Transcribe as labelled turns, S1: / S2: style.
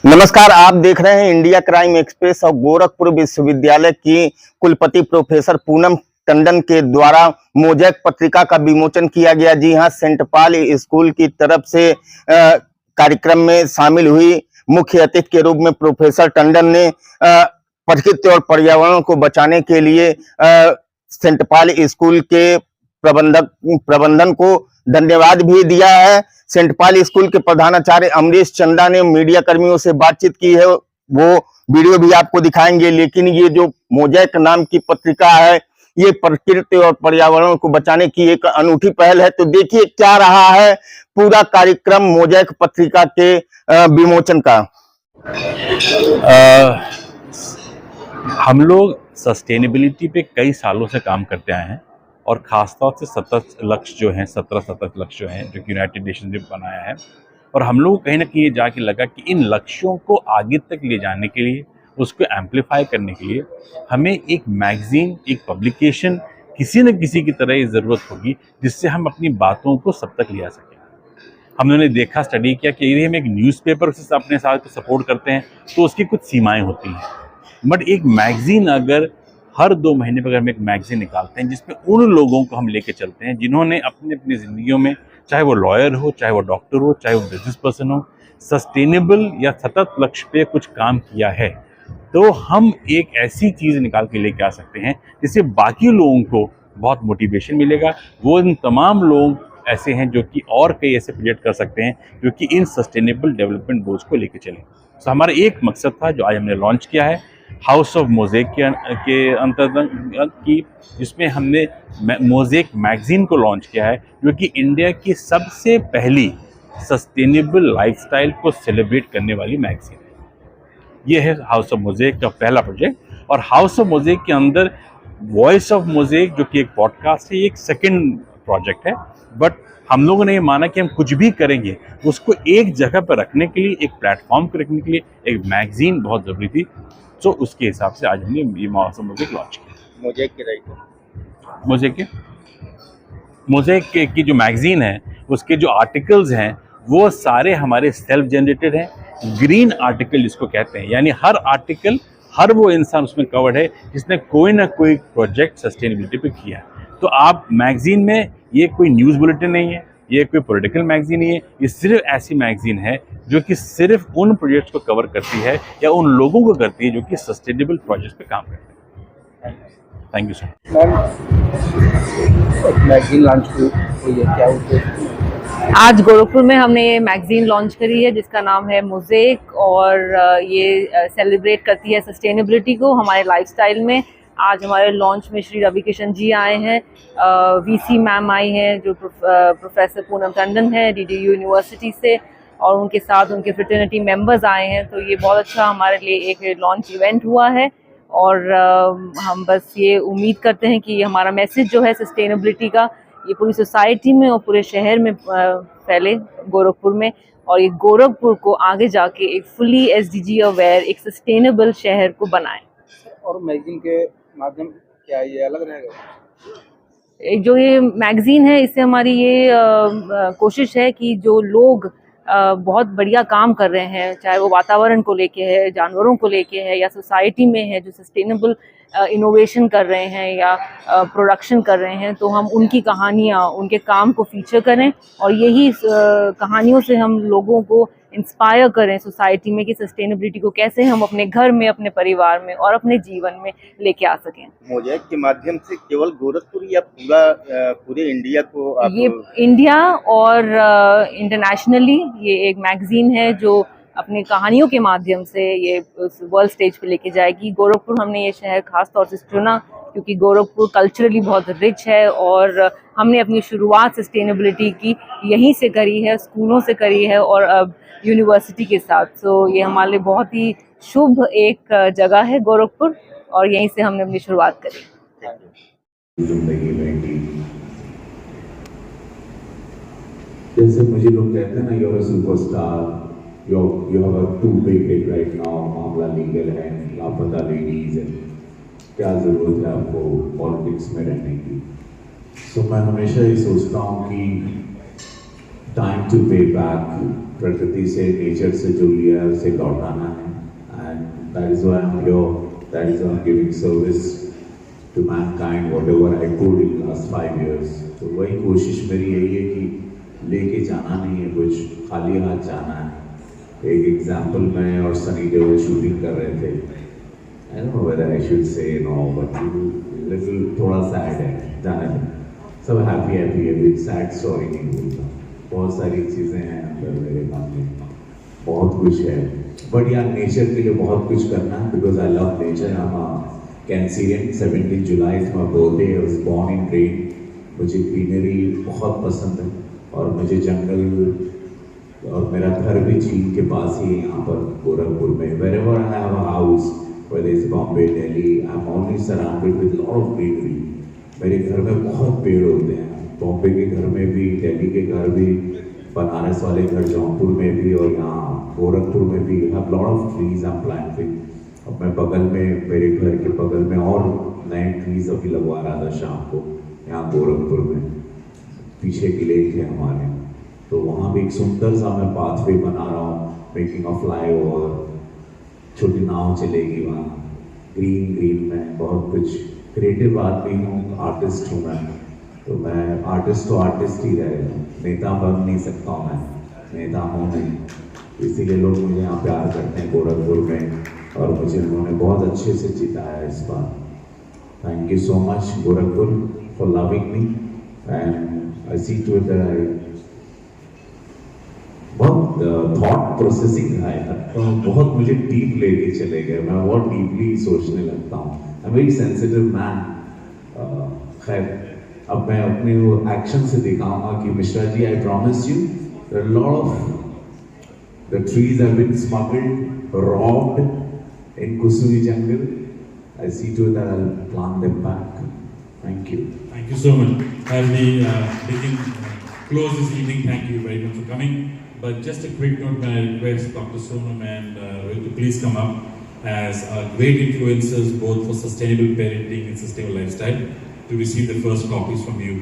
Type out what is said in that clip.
S1: नमस्कार, आप देख रहे हैं इंडिया क्राइम एक्सप्रेस और गोरखपुर विश्वविद्यालय की कुलपति प्रोफेसर पूनम टंडन के द्वारा मोज़ेक पत्रिका का विमोचन किया गया। जी हां, सेंट पॉल स्कूल की तरफ से कार्यक्रम में शामिल हुई मुख्य अतिथि के रूप में प्रोफेसर टंडन ने प्रकृति और पर्यावरण को बचाने के लिए सेंट पॉल स्कूल के प्रबंधन को धन्यवाद भी दिया है। सेंट पॉल स्कूल के प्रधानाचार्य अमरीश चंदा ने मीडिया कर्मियों से बातचीत की है, वो वीडियो भी आपको दिखाएंगे। लेकिन ये जो मोज़ेक नाम की पत्रिका है, ये प्रकृति और पर्यावरण को बचाने की एक अनूठी पहल है। तो देखिए क्या रहा है पूरा कार्यक्रम मोज़ेक पत्रिका के विमोचन का।
S2: हम लोग सस्टेनेबिलिटी पे कई सालों से काम करते आए हैं और ख़ासतौर से 17 लक्ष्य जो हैं 17 लक्ष्य जो हैं जो कि यूनाइटेड नेशन ने बनाया है, और हम लोग को कहीं ना कहीं ये जाके लगा कि इन लक्ष्यों को आगे तक ले जाने के लिए, उसको एम्पलीफाई करने के लिए हमें एक मैगज़ीन, एक पब्लिकेशन किसी न किसी की तरह ये ज़रूरत होगी जिससे हम अपनी बातों को सब तक ले जा सकें। हमने देखा, स्टडी किया कि यदि हम एक न्यूज़पेपर से अपने साथ को सपोर्ट करते हैं तो उसकी कुछ सीमाएँ होती हैं, बट एक मैगज़ीन अगर हर 2 महीने पर अगर हम एक मैगज़ीन निकालते हैं जिसमें उन लोगों को हम लेके चलते हैं जिन्होंने अपनी अपनी ज़िंदगियों में, चाहे वो लॉयर हो, चाहे वो डॉक्टर हो, चाहे वो बिजनेस पर्सन हो, सस्टेनेबल या सतत लक्ष्य पे कुछ काम किया है, तो हम एक ऐसी चीज़ निकाल के लेके आ सकते हैं जिससे बाकी लोगों को बहुत मोटिवेशन मिलेगा। वो इन तमाम लोग ऐसे हैं जो कि और कई ऐसे प्रोजेक्ट कर सकते हैं जो कि इन सस्टेनेबल डेवलपमेंट गोल्स को लेके चलें। तो हमारा एक मकसद था जो आज हमने लॉन्च किया है, हाउस ऑफ मोज़ेक के अंतर्गत की, जिसमें हमने मोज़ेक मैगज़ीन को लॉन्च किया है जो कि इंडिया की सबसे पहली सस्टेनेबल लाइफस्टाइल को सेलिब्रेट करने वाली मैगज़ीन है। ये है हाउस ऑफ मोज़ेक का पहला प्रोजेक्ट, और हाउस ऑफ मोज़ेक के अंदर वॉइस ऑफ मोज़ेक जो कि एक पॉडकास्ट है, ये एक सेकेंड प्रोजेक्ट है। बट हम लोगों ने ये माना कि हम कुछ भी करेंगे उसको एक जगह पर रखने के लिए, एक प्लेटफॉर्म पर रखने के लिए एक मैगज़ीन बहुत ज़रूरी थी। तो उसके हिसाब से आज हमने ये हाउस ऑफ मोज़ेक लॉन्च किया। मोज़ेक की जो मैगज़ीन है, उसके जो आर्टिकल्स हैं वो सारे हमारे सेल्फ जनरेटेड हैं, ग्रीन आर्टिकल जिसको कहते हैं, यानी हर आर्टिकल, हर वो इंसान उसमें कवर्ड है जिसने कोई ना कोई प्रोजेक्ट सस्टेनेबिलिटी पे किया है। तो आप मैगज़ीन में, ये कोई न्यूज़ बुलेटिन नहीं है, ये कोई पॉलिटिकल मैगज़ीन नहीं है, ये सिर्फ ऐसी मैगज़ीन है जो कि सिर्फ उन प्रोजेक्ट्स को कवर करती है या उन लोगों को करती है जो कि सस्टेनेबल प्रोजेक्ट्स पे काम करते हैं। Thank you sir.
S3: Magazine launch हुई है, क्या उद्देश्य?
S4: आज गोरखपुर में हमने ये मैगज़ीन लॉन्च करी है जिसका नाम है मोज़ेक, और ये सेलिब्रेट करती है सस्टेनेबिलिटी को हमारे लाइफस्टाइल में। आज हमारे लॉन्च में श्री रवि किशन जी आए हैं, वीसी मैम आई हैं जो प्रोफेसर पूनम टंडन है डीडीयू यूनिवर्सिटी से, और उनके साथ उनके फ्रेटर्निटी मेंबर्स आए हैं। तो ये बहुत अच्छा हमारे लिए एक लॉन्च इवेंट हुआ है, और हम बस ये उम्मीद करते हैं कि हमारा मैसेज जो है सस्टेनेबिलिटी का, ये पूरी सोसाइटी में और पूरे शहर में फैले, गोरखपुर में, और ये गोरखपुर को आगे जाके एक फुली एसडीजी अवेयर, एक सस्टेनेबल शहर को बनाए।
S3: और मैगज़ीन के माध्यम क्या ये अलग रहेगा?
S4: एक जो ये मैगज़ीन है, इससे हमारी ये कोशिश है कि जो लोग बहुत बढ़िया काम कर रहे हैं, चाहे वो वातावरण को लेके है, जानवरों को लेके है, या सोसाइटी में है जो सस्टेनेबल इनोवेशन कर रहे हैं या प्रोडक्शन कर रहे हैं, तो हम उनकी कहानियाँ, उनके काम को फीचर करें, और यही कहानियों से हम लोगों को इंस्पायर करें सोसाइटी में कि सस्टेनेबिलिटी को कैसे हम अपने घर में, अपने परिवार में और अपने जीवन में लेके आ सकें।
S1: मोज़ेक के माध्यम से केवल गोरखपुर या पूरे इंडिया को आप...
S4: ये इंडिया और इंटरनेशनली ये एक मैगज़ीन है जो अपनी कहानियों के माध्यम से ये वर्ल्ड स्टेज पे लेके जाएगी। गोरखपुर हमने ये शहर खास तौर से चुना क्योंकि गोरखपुर कल्चरली बहुत रिच है, और हमने अपनी शुरुआत सस्टेनेबिलिटी की यहीं से करी है, स्कूलों से करी है, और अब यूनिवर्सिटी के साथ। तो ये हमारे लिए बहुत ही शुभ एक जगह है गोरखपुर, और यहीं से हमने अपनी शुरुआत करी।
S5: जैसे मुझे लोग कहते हैं ना, you are a superstar, you have a too big hit right now, मामला लीगल है, लापता लेडीज है, क्या ज़रूरत है आपको पॉलिटिक्स में रहने की। सो मैं हमेशा ये सोचता हूँ कि टाइम टू पे बैक प्रकृति से, नेचर से जो लिया है उसे लौटाना है। And that is why I am here, that is why I am giving service to mankind whatever I could in last 5 years। तो वही कोशिश मेरी यही है कि लेके जाना नहीं है कुछ, खाली हाथ जाना है। एक एग्जाम्पल, मैं और सनी देओल शूटिंग कर रहे थे, I don't know whether I should say no, but little थोड़ा सैड है, जाने दो, सब हैप्पी हैप्पी है, बिग सैड स्टोरी नहीं बोलता। बहुत सारी चीज़ें हैं अंदर मेरे मन में, बहुत कुछ है, बट यार नेचर के लिए बहुत कुछ करना है, because I love nature. I am Cancerian, 17 July is my birthday, I was born in rain. मुझे ग्रीनरी बहुत पसंद है और मुझे जंगल, और मेरा घर भी झील के पास ही है यहाँ पर गोरखपुर में। Wherever I have a house, whether it's Bombay, Delhi, I am always surrounded with lot of greenery. मेरे घर में बहुत पेड़ होते हैं, बॉम्बे के घर में भी, दिल्ली के घर भी, बनारस वाले घर जौनपुर में भी, और यहाँ गोरखपुर में भी have lot of trees I am planting. अब मैं बगल में, मेरे घर के बगल में और नए ट्रीज अभी लगवा रहा था शाम को यहाँ गोरखपुर में, पीछे की लेक है हमारे, तो वहाँ भी एक सुंदर सा मैं पाथवे बना रहा हूँ, मेकिंग अ फ्लाईओवर, छोटी नाव चलेगी वहाँ, ग्रीन ग्रीन में बहुत कुछ। क्रिएटिव आदमी हूँ, आर्टिस्ट हूँ मैं, तो मैं आर्टिस्ट तो आर्टिस्ट ही रहेगा, नेता बन नहीं सकता हूँ मैं, नेता हूँ नहीं। इसीलिए लोग मुझे यहाँ प्यार करते हैं गोरखपुर में, और मुझे उन्होंने बहुत अच्छे से जिताया इस बार। Thank you so much Gorakhpur for loving me, and I see to it that I बहुत थॉट प्रोसेसिंग है, तो बहुत मुझे डीप लेके चले गए, मैं बहुत डीपली सोचने लगता हूँ, I am very sensitive man. खैर, अब मैं अपने वो एक्शन से दिखाऊंगा कि Mishra ji, I promise you there are lot of the trees have been smuggled, robbed in Kusumi jungle. I see to it that I'll plant them back. Thank you.
S6: Thank you so much. As we begin close this evening, thank you very much for coming. But just a quick note, may I request Dr. Sonam and Rohit to please come up as great influencers both for sustainable parenting and sustainable lifestyle to receive the first copies from you.